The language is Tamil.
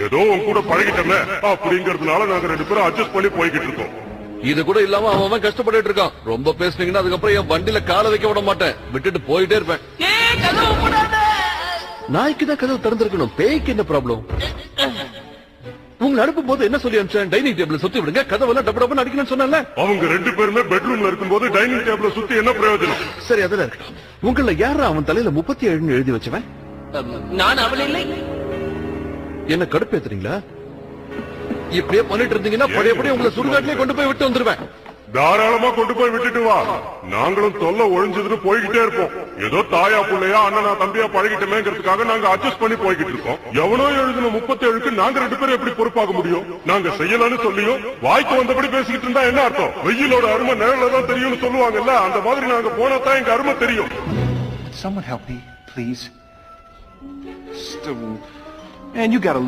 ஏதோ உன் கூட பழகிட்டமே அப்படிங்கறதுனால நாங்க 2 பேரும் அட்ஜஸ்ட் பண்ணி போய்கிட்டு இருக்கோம். இது கூட இல்லாம அவன் கஷ்டப்பட்டு இருக்கான். ரொம்ப பேசுனீங்கன்னா அதுக்கப்புறம் என் வண்டியில காலை வைக்க விட மாட்டேன், விட்டுட்டு போயிட்டே இருப்பேன். நாய்க்குதான் கதவு திறந்திருக்கணும், பேய்க்கு என்ன ப்ராப்ளம்? உங்களை அனுப்பும் போது என்ன சொல்லி அனுப்பிச்சேன்? டைனிங் டேபிள் சுத்தி விடுங்க, கதவெல்லாம் டப்பு டப்புன்னு அடிக்கணும்னு சொன்னல. அவங்க 2 பேருமே பெட்ரூம்ல இருக்கும்போது டைனிங் டேபிள சுத்தி என்ன பிரயோஜனம்? சரி, அதெல்லாம் இருக்கட்டும். உங்கள யாரா அவன் தலையில 37 எழுதி வச்சவன்? நான் அவள் இல்லை. என்ன கடுப்பேத்துறீங்களா? இப்படியே பண்ணிட்டு இருந்தீங்கன்னா பழையபடி உங்களை சுடுகாட்டிலே கொண்டு போய் விட்டு வந்துருவேன். தாராளமா கொண்டு போய் விட்டுட்டு வா. நாங்களும் தொல்லை ஒழிஞ்சதுன்னு போய்கிட்டே இருப்போம். ஏதோ தாயா புள்ளையா அண்ணனா தம்பியா பழகிட்டமேங்கிறதுக்காக நாங்க அட்ஜஸ்ட் பண்ணி போய்கிட்டு இருக்கோம். எவனோ எழுதின 37க்கு நாங்க 2 பேரும் எப்படி பொறுப்பாக முடியும்? நாங்க செய்யலாம்னு சொல்லியும் வாய்க்கு வந்தபடி பேசிக்கிட்டு இருந்தா என்ன அர்த்தம்? வெயிலோட அருமை நிழல தான் தெரியும்னு சொல்லுவாங்கல்ல, அந்த மாதிரி நாங்க போனா தான் எங்க அருமை தெரியும். Someone help me, please. And you gotta